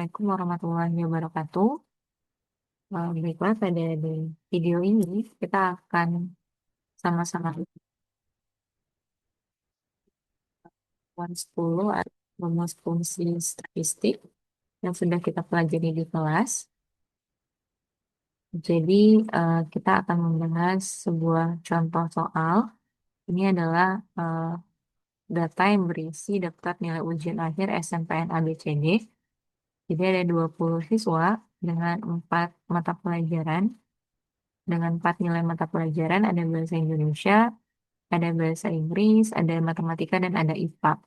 Assalamualaikum warahmatullahi wabarakatuh. Baiklah, pada di video ini kita akan sama-sama melakukan 10 rumus fungsi statistik yang sudah kita pelajari di kelas. Jadi, kita akan membahas sebuah contoh soal. Ini adalah data yang berisi daftar nilai ujian akhir SNPTN ABCD. Jadi ada 20 siswa dengan 4 mata pelajaran. Dengan 4 nilai mata pelajaran, ada bahasa Indonesia, ada bahasa Inggris, ada matematika, dan ada IPA.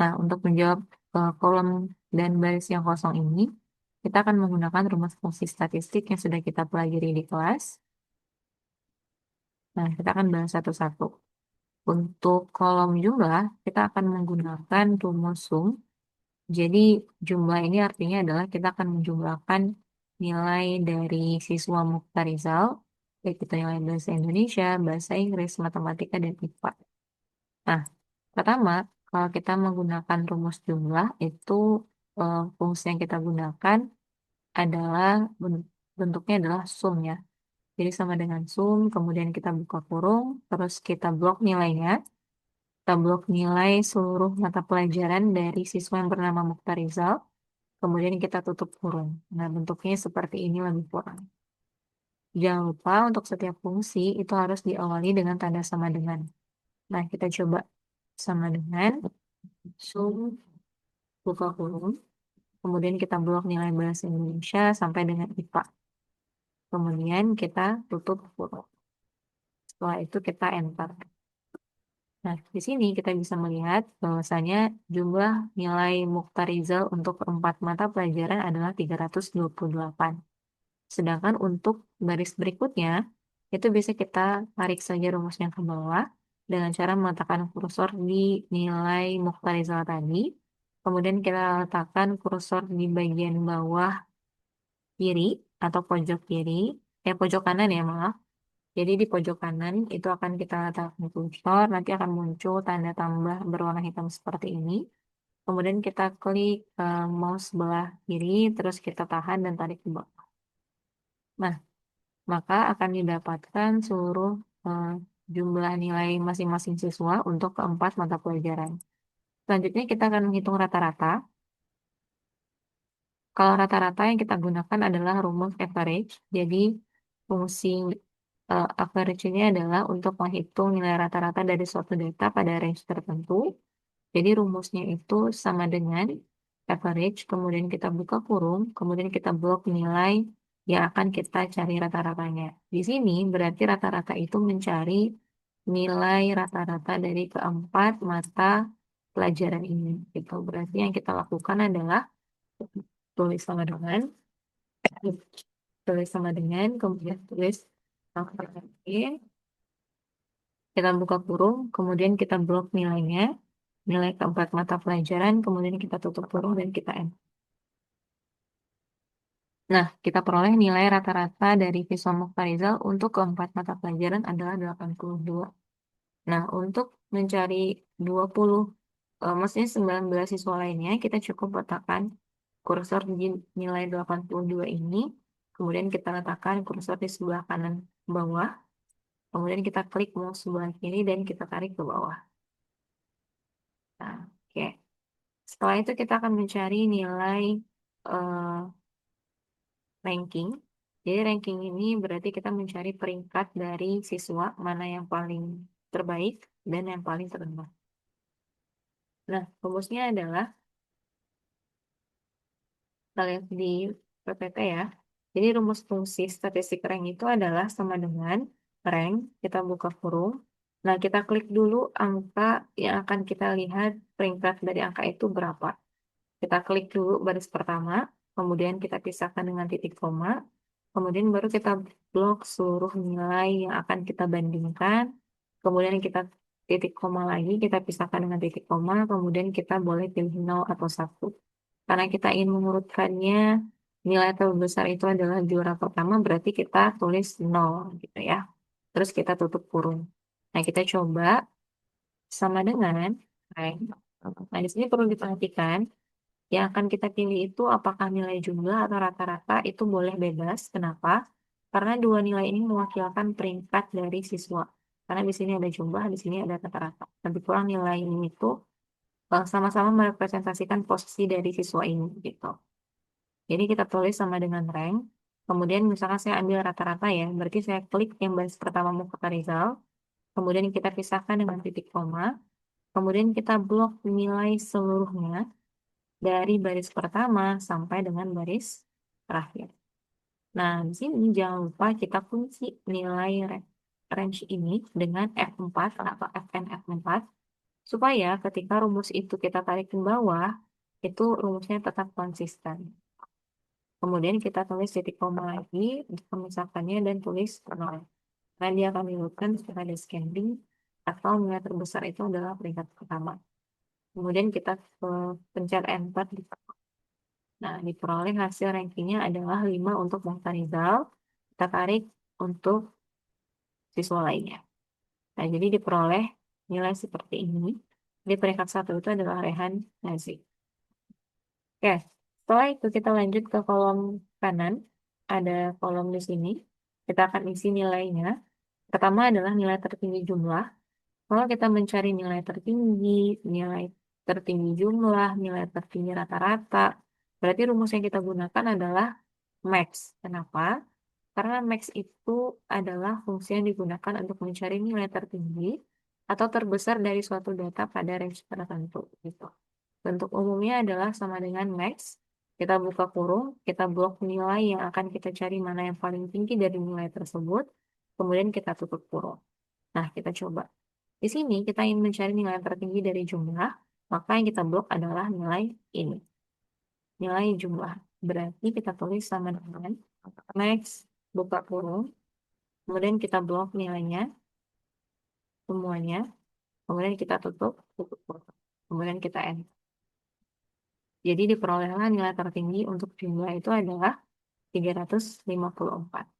Nah, untuk menjawab kolom dan baris yang kosong ini, kita akan menggunakan rumus fungsi statistik yang sudah kita pelajari di kelas. Nah, kita akan bahas satu-satu. Untuk kolom jumlah, kita akan menggunakan rumus sum. Jadi, jumlah ini artinya adalah kita akan menjumlahkan nilai dari siswa Mukhtarizal, baik itu nilai bahasa Indonesia, bahasa Inggris, matematika, dan IPA. Nah, pertama, kalau kita menggunakan rumus jumlah, itu fungsi yang kita gunakan adalah bentuknya adalah sum ya. Jadi sama dengan sum, kemudian kita buka kurung, terus kita blok nilainya. Kita blok nilai seluruh mata pelajaran dari siswa yang bernama Mukhtarizal, kemudian kita tutup kurung. Nah, bentuknya seperti ini lebih kurang. Jangan lupa untuk setiap fungsi itu harus diawali dengan tanda sama dengan. Nah, kita coba sama dengan sum buka kurung, kemudian kita blok nilai bahasa Indonesia sampai dengan IPA. Kemudian kita tutup kurung. Setelah itu kita enter. Nah, di sini kita bisa melihat bahwasanya jumlah nilai Mukhtarizal untuk 4 mata pelajaran adalah 328. Sedangkan untuk baris berikutnya, itu bisa kita tarik saja rumusnya ke bawah dengan cara meletakkan kursor di nilai Mukhtarizal tadi. Kemudian kita letakkan kursor di bagian bawah kiri atau pojok kiri, pojok kanan ya maaf. Jadi di pojok kanan itu akan kita letakkan kursor, nanti akan muncul tanda tambah berwarna hitam seperti ini. Kemudian kita klik mouse sebelah kiri, terus kita tahan dan tarik ke bawah. Nah, maka akan didapatkan seluruh jumlah nilai masing-masing siswa untuk keempat mata pelajaran. Selanjutnya kita akan menghitung rata-rata. Kalau rata-rata yang kita gunakan adalah rumus average. Jadi fungsi average ini adalah untuk menghitung nilai rata-rata dari suatu data pada range tertentu. Jadi rumusnya itu sama dengan average, kemudian kita buka kurung, kemudian kita blok nilai yang akan kita cari rata-ratanya. Di sini berarti rata-rata itu mencari nilai rata-rata dari keempat mata pelajaran ini. Itu berarti yang kita lakukan adalah tulis sama dengan kemudian tulis faktor N, kita buka kurung, kemudian kita blok nilainya, nilai keempat mata pelajaran, kemudian kita tutup kurung dan kita N. Nah, kita peroleh nilai rata-rata dari siswa Mukhtarizal untuk keempat mata pelajaran adalah 82. Nah, untuk mencari 20, maksudnya 19 siswa lainnya, kita cukup letakkan kursor di nilai 82 ini, kemudian kita letakkan kursor di sebelah kanan bawah, kemudian kita klik mouse sebelah kiri dan kita tarik ke bawah. Nah, oke. Setelah itu kita akan mencari nilai eh, ranking. Jadi ranking ini berarti kita mencari peringkat dari siswa mana yang paling terbaik dan yang paling terendah. Nah, rumusnya adalah kita lihat di PPT ya. Jadi rumus fungsi statistik rank itu adalah sama dengan rank, kita buka kurung. Nah, kita klik dulu angka yang akan kita lihat peringkat dari angka itu berapa. Kita klik dulu baris pertama, kemudian kita pisahkan dengan titik koma, kemudian baru kita blok seluruh nilai yang akan kita bandingkan, kemudian kita titik koma lagi, kita pisahkan dengan titik koma, kemudian kita boleh pilih 0 atau 1. Karena kita ingin mengurutkannya, nilai terbesar itu adalah juara pertama, berarti kita tulis 0 gitu ya. Terus kita tutup kurung. Nah, kita coba sama dengan, nah di sini perlu diperhatikan, Yang akan kita pilih itu apakah nilai jumlah atau rata-rata itu boleh bebas. Kenapa? Karena dua nilai ini mewakilkan peringkat dari siswa. Karena di sini ada jumlah, di sini ada rata-rata. Lebih kurang nilai ini itu sama-sama merepresentasikan posisi dari siswa ini gitu. Jadi kita tulis sama dengan rank. Kemudian misalkan saya ambil rata-rata ya, berarti saya klik yang baris pertama Mukhtar Rizal. Kemudian kita pisahkan dengan titik koma. Kemudian kita blok nilai seluruhnya dari baris pertama sampai dengan baris terakhir. Nah, di sini jangan lupa kita kunci nilai range ini dengan F4 atau FN F4 supaya ketika rumus itu kita tarik ke bawah, itu rumusnya tetap konsisten. Kemudian kita tulis titik koma lagi untuk memisahkannya dan tulis 0. Karena dia akan menyebutkan secara descending atau nilai terbesar itu adalah peringkat pertama. Kemudian kita pencet enter. Nah, diperoleh hasil rankingnya adalah 5 untuk Mukhtar Rizal. Kita tarik untuk siswa lainnya. Nah, jadi diperoleh nilai seperti ini. Di peringkat 1 itu adalah Rehan Nazik. Oke, setelah itu kita lanjut ke kolom kanan. Ada kolom di sini. Kita akan isi nilainya. Pertama adalah nilai tertinggi jumlah. Kalau kita mencari nilai tertinggi jumlah, nilai tertinggi rata-rata, berarti rumus yang kita gunakan adalah max. Kenapa? Karena max itu adalah fungsi yang digunakan untuk mencari nilai tertinggi atau terbesar dari suatu data pada range tertentu. Gitu. Bentuk umumnya adalah sama dengan max. Kita buka kurung, kita blok nilai yang akan kita cari mana yang paling tinggi dari nilai tersebut, kemudian kita tutup kurung. Nah, kita coba. Di sini kita ingin mencari nilai tertinggi dari jumlah, maka yang kita blok adalah nilai ini. Nilai jumlah. Berarti kita tulis sama dengan max, buka kurung, kemudian kita blok nilainya, semuanya, kemudian kita tutup kurung. Kemudian kita end. Jadi diperolehlah nilai tertinggi untuk jumlah itu adalah 354.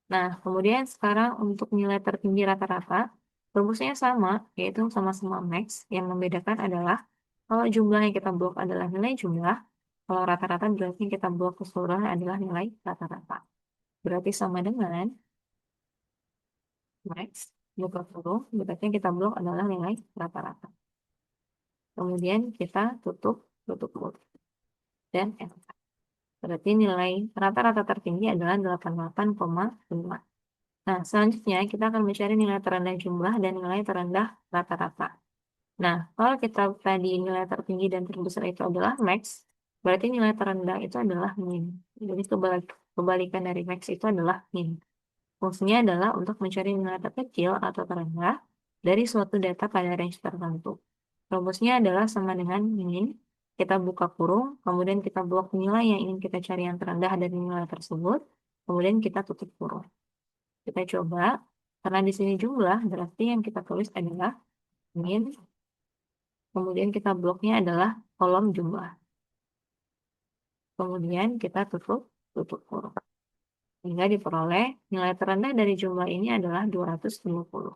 Nah, kemudian sekarang untuk nilai tertinggi rata-rata, rumusnya sama, yaitu sama-sama max. Yang membedakan adalah kalau jumlah yang kita blok adalah nilai jumlah, kalau rata-rata berarti yang kita blok keseluruhan adalah nilai rata-rata. Berarti sama dengan max, buka kurung, berarti yang kita blok adalah nilai rata-rata. Kemudian kita tutup kurung, dan enter. Berarti nilai rata-rata tertinggi adalah 88,5. Nah, selanjutnya kita akan mencari nilai terendah jumlah dan nilai terendah rata-rata. Nah, kalau kita tadi nilai tertinggi dan terbesar itu adalah max, berarti nilai terendah itu adalah min. Jadi kebalikan dari max itu adalah min. Fungsinya adalah untuk mencari nilai terkecil atau terendah dari suatu data pada range tertentu. Rumusnya adalah sama dengan min. Kita buka kurung, kemudian kita blok nilai yang ingin kita cari yang terendah dari nilai tersebut, kemudian kita tutup kurung. Kita coba, karena di sini jumlah, berarti yang kita tulis adalah min. Kemudian kita bloknya adalah kolom jumlah. Kemudian kita tutup kurung. Sehingga diperoleh nilai terendah dari jumlah ini adalah 250.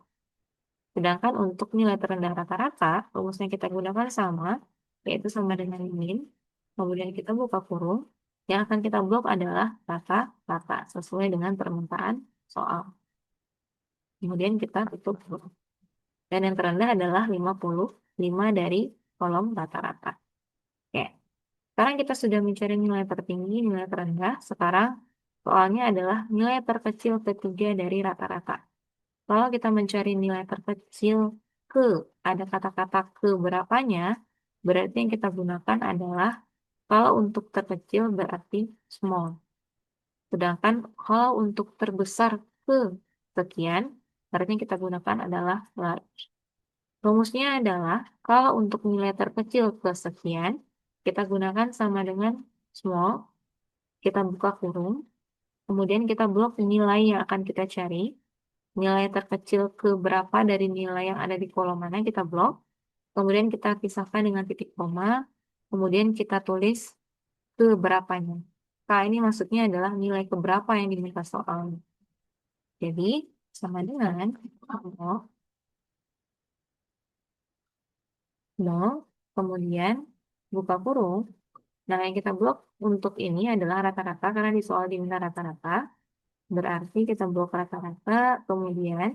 Sedangkan untuk nilai terendah rata-rata, rumusnya kita gunakan sama, yaitu sama dengan min. Kemudian kita buka kurung. Yang akan kita blok adalah rata-rata, sesuai dengan permintaan soal. Kemudian kita tutup kurung. Dan yang terendah adalah 55 dari kolom rata-rata. Oke. Sekarang kita sudah mencari nilai tertinggi, nilai terendah. Sekarang soalnya adalah nilai terkecil ketiga dari rata-rata. Kalau kita mencari nilai terkecil ke, ada kata-kata ke berapanya, berarti yang kita gunakan adalah kalau untuk terkecil berarti small. Sedangkan kalau untuk terbesar ke sekian, berarti yang kita gunakan adalah large. Rumusnya adalah kalau untuk nilai terkecil ke sekian, kita gunakan sama dengan small, kita buka kurung, kemudian kita blok nilai yang akan kita cari, nilai terkecil ke berapa dari nilai yang ada di kolom mana kita blok, kemudian kita pisahkan dengan titik koma, kemudian kita tulis ke berapanya. K ini maksudnya adalah nilai keberapa yang diminta soalnya. Jadi, sama dengan 0, kemudian buka kurung, Nah, yang kita blok untuk ini adalah rata-rata, karena di soal diminta rata-rata, berarti kita blok rata-rata, kemudian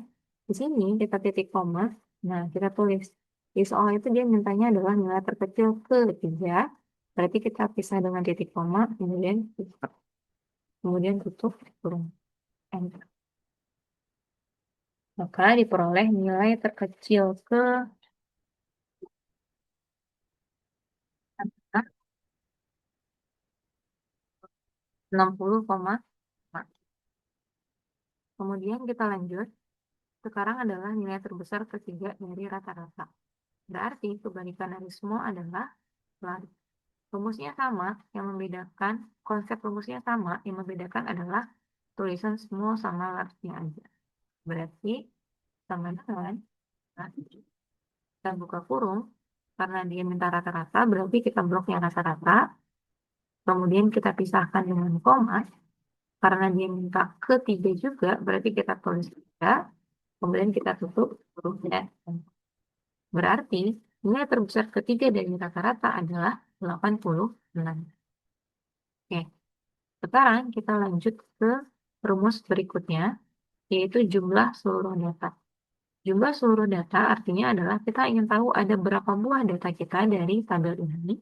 di sini kita titik koma, nah kita tulis. Di soal itu dia mintanya adalah nilai terkecil ketiga, berarti kita pisah dengan titik koma, kemudian tutup kurung. Enter. Maka diperoleh nilai terkecil ke 60,4. Kemudian kita lanjut. Sekarang adalah nilai terbesar ketiga dari rata-rata. Berarti kebalikan dari semua adalah lari. Rumusnya sama, yang membedakan, konsep rumusnya sama, yang membedakan adalah tulisan semua sama large-nya aja. Berarti sama dengan, nah, kita buka kurung, karena dia minta rata-rata, berarti kita bloknya rata-rata, kemudian kita pisahkan dengan koma, karena dia minta ketiga juga, berarti kita tulis tiga, kemudian kita tutup hurufnya. Berarti nilai terbesar ketiga dari rata-rata adalah 86. Oke, sekarang kita lanjut ke rumus berikutnya, yaitu jumlah seluruh data. Jumlah seluruh data artinya adalah kita ingin tahu ada berapa buah data kita dari tabel ini.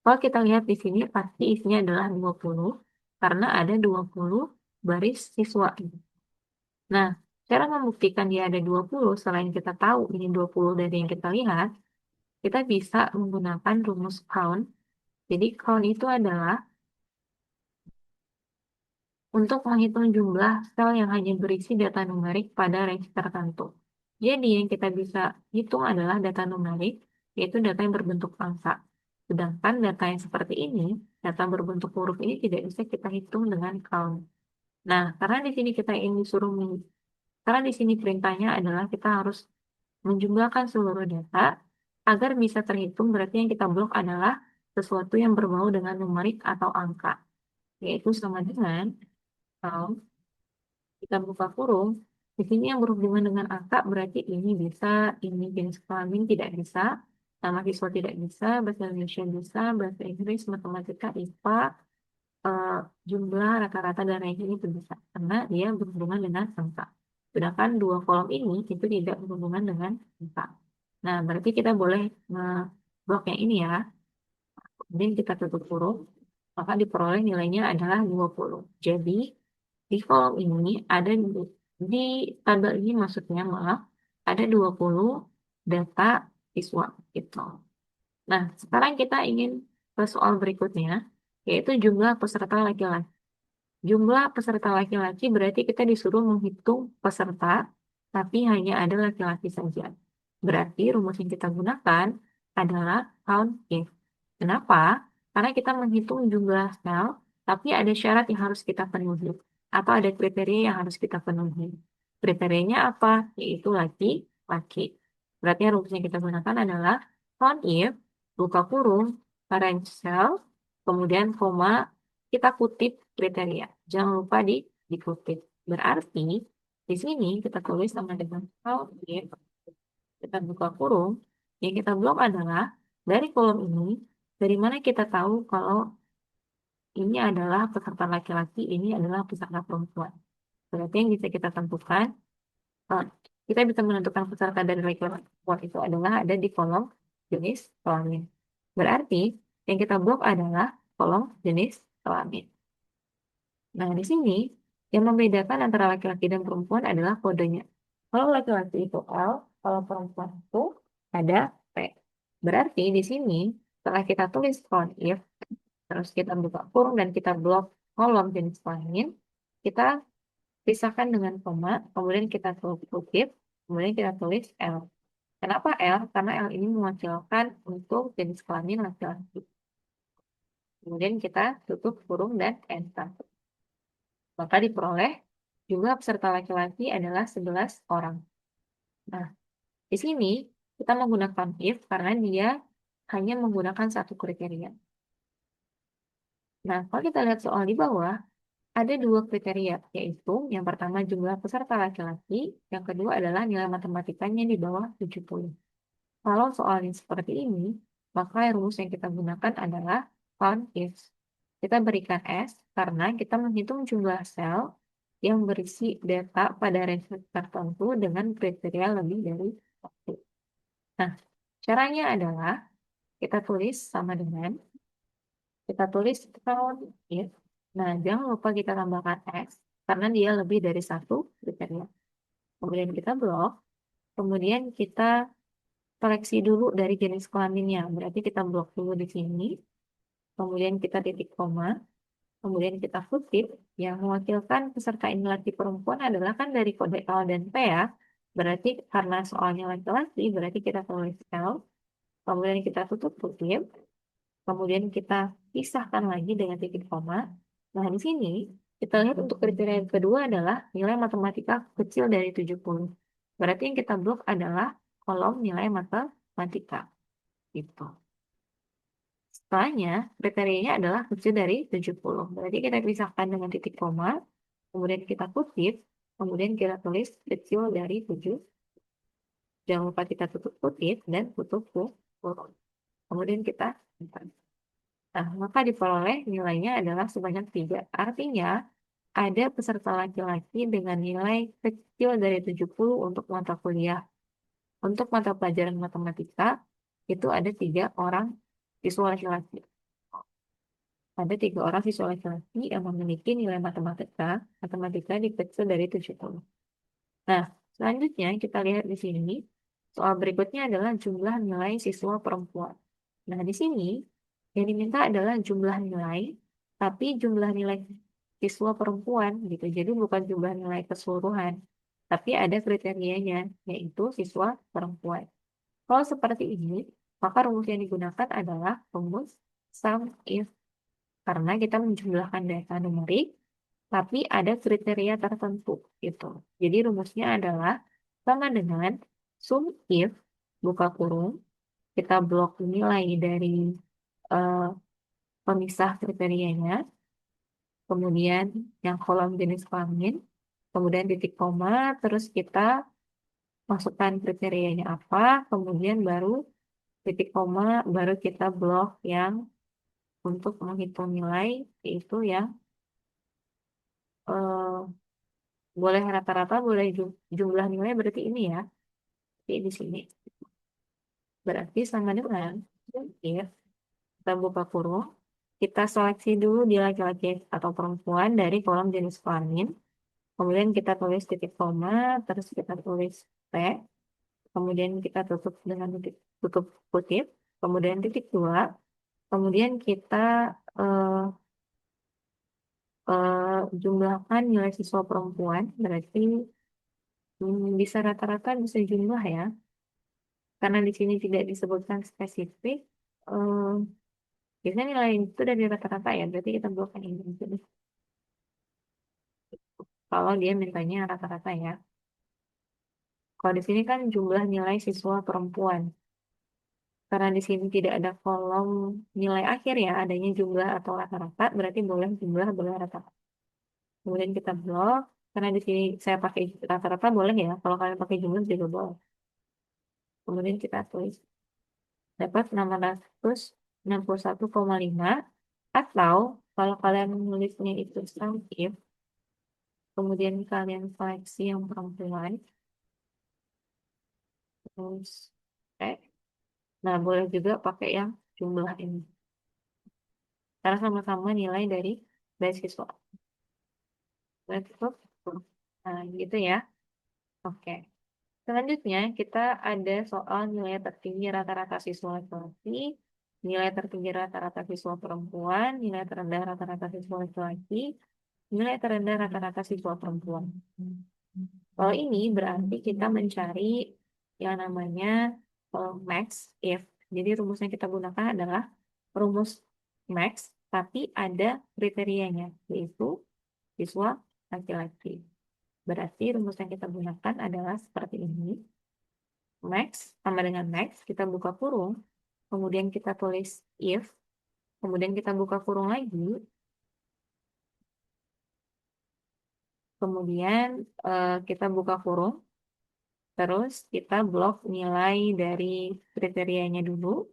Kalau kita lihat di sini pasti isinya adalah 20, karena ada 20 baris siswa. Nah, cara membuktikan dia ada 20, selain kita tahu ini 20 dari yang kita lihat, kita bisa menggunakan rumus count. Jadi count itu adalah untuk menghitung jumlah sel yang hanya berisi data numerik pada range tertentu. Jadi yang kita bisa hitung adalah data numerik, yaitu data yang berbentuk angka. Sedangkan data yang seperti ini, data berbentuk huruf ini tidak bisa kita hitung dengan count. Nah, karena di sini kita ingin disuruh karena di sini perintahnya adalah kita harus menjumlahkan seluruh data agar bisa terhitung, berarti yang kita blok adalah sesuatu yang berbau dengan numerik atau angka, yaitu sama dengan count, kita buka kurung, di sini yang berhubungan dengan angka berarti ini bisa, ini jenis kelamin tidak bisa, nama siswa tidak bisa, bahasa Indonesia bisa, bahasa Inggris, matematika, IPA, eh, jumlah rata-rata dan ranking itu bisa, karena dia berhubungan dengan angka. Sedangkan dua kolom ini itu tidak berhubungan dengan angka. Nah, berarti kita boleh ngeblok yang ini ya. Kemudian kita tutup kurung, maka diperoleh nilainya adalah 20. Jadi, di kolom ini ada di tabel ini maksudnya maaf, ada 20 data siswa gitu. Nah, sekarang kita ingin ke soal berikutnya, yaitu jumlah peserta laki-laki. Jumlah peserta laki-laki berarti kita disuruh menghitung peserta, tapi hanya ada laki-laki saja. Berarti rumus yang kita gunakan adalah count if. Kenapa? Karena kita menghitung jumlah sel, tapi ada syarat yang harus kita penuhi, atau ada kriteria yang harus kita penuhi. Kriterianya apa? Yaitu laki-laki. Berarti rumus yang kita gunakan adalah count if, buka kurung, range cell, kemudian koma, kita kutip kriteria. Jangan lupa dikutip. Berarti di sini kita tulis sama dengan count if, kita buka kurung, yang kita blok adalah dari kolom ini, dari mana kita tahu kalau ini adalah peserta laki-laki, ini adalah peserta perempuan. Berarti yang bisa kita tentukan, eh, kita bisa menentukan peserta dari laki-laki perempuan itu adalah ada di kolom jenis kelamin. Berarti yang kita blok adalah kolom jenis kelamin. Nah, di sini yang membedakan antara laki-laki dan perempuan adalah kodenya. Kalau laki-laki itu L, kalau perempuan itu ada P. Berarti di sini setelah kita tulis count if, terus kita buka kurung dan kita blok kolom jenis kelamin, kita pisahkan dengan koma, kemudian kita kutip, kemudian kita tulis L. Kenapa L? Karena L ini mewakilkan untuk jenis kelamin laki-laki. Kemudian kita tutup kurung dan enter. Maka diperoleh jumlah peserta laki-laki adalah 11 orang. Nah, di sini kita menggunakan if karena dia hanya menggunakan satu kriteria. Nah, kalau kita lihat soal di bawah, ada dua kriteria, yaitu yang pertama jumlah peserta laki-laki, yang kedua adalah nilai matematikanya di bawah 70. Kalau soal yang seperti ini, maka rumus yang kita gunakan adalah count if. Kita berikan S karena kita menghitung jumlah sel yang berisi data pada range tertentu dengan kriteria lebih dari satu. Nah, caranya adalah kita tulis sama dengan kita tulis count if. Nah, jangan lupa kita tambahkan X karena dia lebih dari satu kriteria. Kemudian kita blok, kemudian kita seleksi dulu dari jenis kelaminnya. Berarti kita blok dulu di sini, kemudian kita titik koma, kemudian kita kutip, yang mewakilkan peserta ini laki perempuan adalah kan dari kode L dan P ya. Berarti karena soalnya laki-laki, berarti kita tulis L, kemudian kita tutup kutip, kemudian kita pisahkan lagi dengan titik koma. Nah, di sini kita lihat untuk kriteria yang kedua adalah nilai matematika kecil dari 70. Berarti yang kita blok adalah kolom nilai matematika. Gitu. Setelahnya, kriterianya adalah kecil dari 70. Berarti kita pisahkan dengan titik koma, kemudian kita kutip, kemudian kita tulis kecil dari 7. Jangan lupa kita tutup kutip dan tutup kurung. Kemudian kita enter. Nah, maka diperoleh nilainya adalah sebanyak 3. Artinya, ada peserta laki-laki dengan nilai kecil dari 70 untuk mata kuliah. Untuk mata pelajaran matematika, itu ada 3 orang siswa laki-laki. Ada 3 orang siswa laki-laki yang memiliki nilai matematika di kecil dari 70. Nah, selanjutnya kita lihat di sini, soal berikutnya adalah jumlah nilai siswa perempuan. Nah, di sini yang diminta adalah jumlah nilai, tapi jumlah nilai siswa perempuan gitu. Jadi bukan jumlah nilai keseluruhan, tapi ada kriterianya, yaitu siswa perempuan. Kalau seperti ini, maka rumus yang digunakan adalah rumus sum if, karena kita menjumlahkan data numerik, tapi ada kriteria tertentu gitu. Jadi rumusnya adalah sama dengan sum if, buka kurung, kita blok nilai dari eh, pemisah kriterianya, kemudian yang kolom jenis kelamin, kemudian titik koma, terus kita masukkan kriterianya apa, kemudian baru titik koma, baru kita blok yang untuk menghitung nilai, yaitu yang boleh rata-rata, boleh jumlah nilai berarti ini ya, di sini. Berarti sama dengan if kita buka kurung, kita seleksi dulu di laki-laki atau perempuan dari kolom jenis kelamin. Kemudian kita tulis titik koma, terus kita tulis P, kemudian kita tutup dengan tutup kutip, kemudian titik dua, kemudian kita eh, jumlahkan nilai siswa perempuan, berarti bisa rata-rata bisa jumlah ya, karena di sini tidak disebutkan spesifik. eh, Biasanya nilai itu dari rata-rata ya, berarti kita buatkan ini dulu. Kalau dia mintanya rata-rata ya. Kalau di sini kan jumlah nilai siswa perempuan. Karena di sini tidak ada kolom nilai akhir ya, adanya jumlah atau rata-rata, berarti boleh rata-rata. Kemudian kita blok, karena di sini saya pakai rata-rata boleh ya, kalau kalian pakai jumlah juga boleh. Kemudian kita tulis dapat 661,5, atau kalau kalian menulisnya itu sum if, kemudian kalian seleksi yang perempuan, terus nah boleh juga pakai yang jumlah ini, karena sama-sama nilai dari beasiswa. Cukup. Nah, gitu ya. Oke. Selanjutnya, kita ada soal nilai tertinggi rata-rata siswa laki-laki, nilai tertinggi rata-rata siswa perempuan, nilai terendah rata-rata siswa laki-laki, nilai terendah rata-rata siswa perempuan. Kalau ini berarti kita mencari yang namanya max if. Jadi rumus yang kita gunakan adalah rumus max, tapi ada kriterianya, yaitu siswa laki-laki. Berarti rumus yang kita gunakan adalah seperti ini. Max sama dengan max, kita buka kurung, kemudian kita tulis if, kemudian kita buka kurung lagi, kemudian kita buka kurung, terus kita blok nilai dari kriterianya dulu.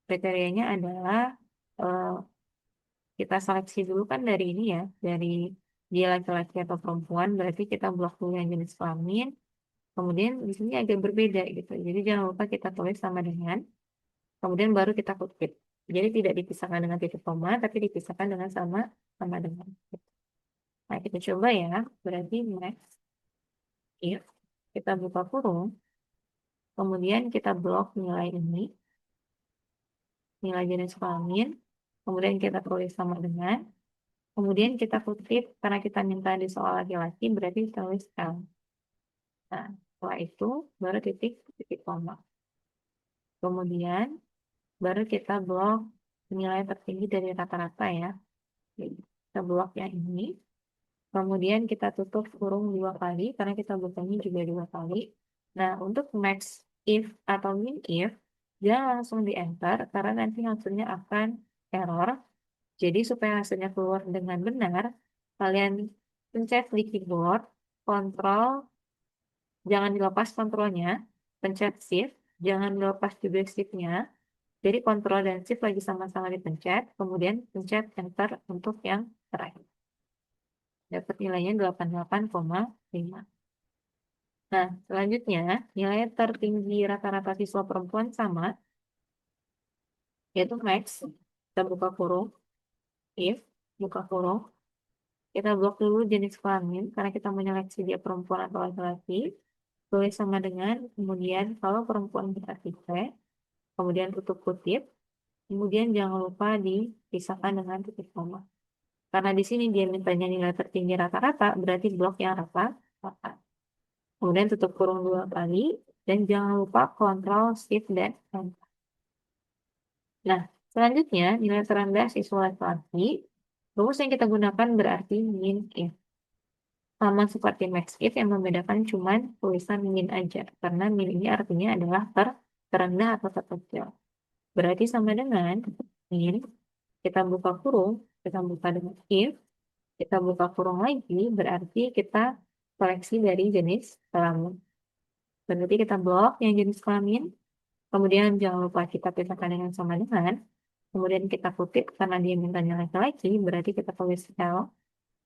Kriterianya adalah kita seleksi dulu kan dari ini ya, dari dia laki-laki atau perempuan, berarti kita blok dulu yang jenis kelamin. Kemudian di sini agak berbeda gitu. Jadi jangan lupa kita tulis sama dengan, kemudian baru kita kutip. Jadi tidak dipisahkan dengan titik koma, tapi dipisahkan dengan sama dengan. Nah, kita coba ya. Berarti next, if kita buka kurung, kemudian kita blok nilai ini, nilai jenis kelamin, kemudian kita tulis sama dengan, kemudian kita kutip karena kita minta di soal laki-laki, berarti tulis L. Nah, setelah itu baru titik titik koma. Kemudian baru kita blok nilai tertinggi dari rata-rata ya. Jadi, kita blok yang ini. Kemudian kita tutup kurung 2 kali karena kita bukanya juga 2 kali. Nah, untuk max if atau min if, jangan langsung di enter karena nanti hasilnya akan error. Jadi supaya hasilnya keluar dengan benar, kalian pencet di keyboard, kontrol, jangan dilepas kontrolnya, pencet shift, jangan dilepas juga shiftnya. Jadi kontrol dan shift lagi sama-sama dipencet, kemudian pencet enter untuk yang terakhir. Dapat nilainya 88,5. Nah, selanjutnya nilai tertinggi rata-rata siswa perempuan sama, yaitu max. Kita buka kurung, if, buka kurung. Kita blok dulu jenis kelamin, karena kita menyeleksi dia perempuan atau laki-laki. Tulis sama dengan, kemudian kalau perempuan berarti P, kemudian tutup kutip, kemudian jangan lupa dipisahkan dengan titik koma. Karena di sini dia mintanya nilai tertinggi rata-rata, berarti blok yang rata-rata. Kemudian tutup kurung 2 kali, dan jangan lupa kontrol, shift, dan enter. Nah, selanjutnya nilai terendah siswa laki-laki, rumus yang kita gunakan berarti min if. Sama seperti max if yang membedakan cuma tulisan min aja, karena min ini artinya adalah terendah atau terkecil. Berarti sama dengan min, kita buka kurung, kita buka dengan if, kita buka kurung lagi, berarti kita seleksi dari jenis kelamin. Berarti kita blok yang jenis kelamin, kemudian jangan lupa kita pisahkan dengan sama dengan, kemudian kita kutip karena dia mintanya laki-laki, berarti kita tulis L,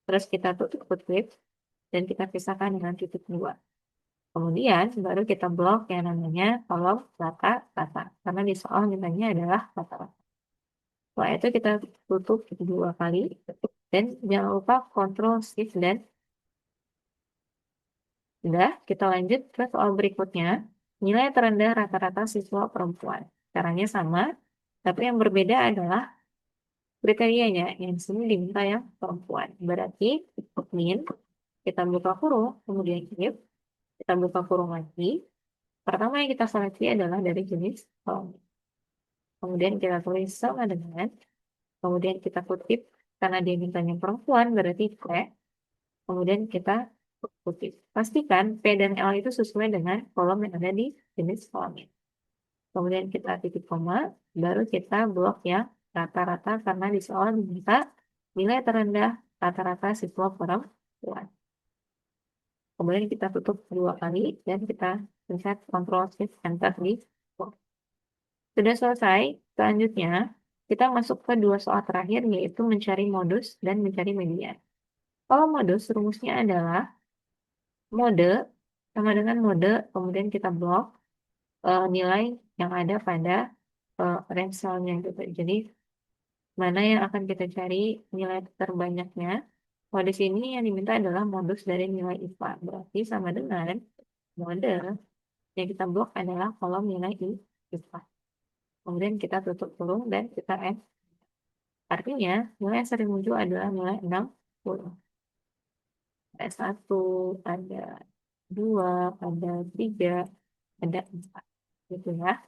terus kita tutup kutip, dan kita pisahkan dengan titik 2. Kemudian baru kita blok yang namanya kolom rata-rata, karena di soal mintanya adalah rata-rata. Setelah itu kita tutup 2 kali, dan jangan lupa Ctrl Shift dan sudah, kita lanjut ke soal berikutnya. Nilai terendah rata-rata siswa perempuan. Caranya sama, tapi yang berbeda adalah kriterianya. Yang di sini diminta yang perempuan. Berarti, min, kita buka kurung, kemudian if, kita buka kurung lagi. Pertama yang kita seleksi adalah dari jenis kelamin. Kemudian kita tulis sama dengan, kemudian kita kutip, karena dia mintanya perempuan, berarti P. Kemudian kita kutip. Pastikan P dan L itu sesuai dengan kolom yang ada di jenis kelamin. Kemudian kita titik koma, baru kita blok ya rata-rata karena di soal diminta nilai terendah rata-rata siswa perempuan. Kemudian kita tutup 2 kali dan kita pencet Ctrl Shift Enter di box. Sudah selesai. Selanjutnya kita masuk ke 2 soal terakhir yaitu mencari modus dan mencari median. Kalau modus rumusnya adalah mode sama dengan mode, kemudian kita blok nilai yang ada pada range cell-nya gitu. Jadi mana yang akan kita cari nilai terbanyaknya. Mode sini yang diminta adalah modus dari nilai IPA. Berarti sama dengan mode yang kita blok adalah kolom nilai IPA. Kemudian kita tutup kurung dan kita end. Artinya nilai yang sering muncul adalah nilai 60. Ada 1, ada 2, ada 3, ada 4. Gitu ya.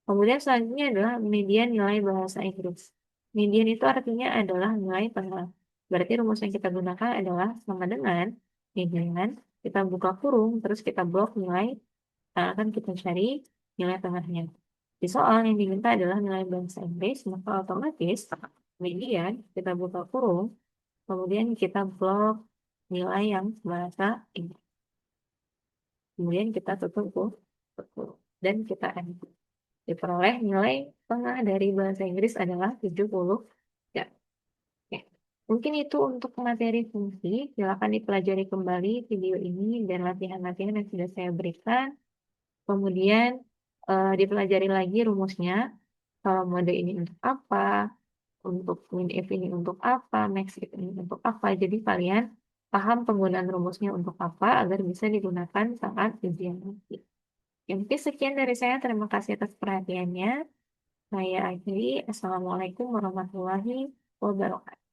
Kemudian selanjutnya adalah median nilai bahasa Inggris. Median itu artinya adalah nilai tengah. Berarti rumus yang kita gunakan adalah sama dengan median, kita buka kurung, terus kita blok nilai yang akan kita cari nilai tengahnya. Di soal yang diminta adalah nilai bahasa Inggris, maka otomatis median kita buka kurung, kemudian kita blok nilai yang bahasa Inggris. Kemudian kita tutup kurung dan kita enter. Diperoleh nilai tengah dari bahasa Inggris adalah 70. Ya. Mungkin itu untuk materi fungsi. Silakan dipelajari kembali video ini dan latihan-latihan yang sudah saya berikan. Kemudian dipelajari lagi rumusnya. Kalau mode ini untuk apa, untuk WinIF ini untuk apa, MaxIF ini untuk apa. Jadi kalian paham penggunaan rumusnya untuk apa agar bisa digunakan saat ujian nanti. Ya, mungkin sekian dari saya. Terima kasih atas perhatiannya. Saya akhiri. Assalamualaikum warahmatullahi wabarakatuh.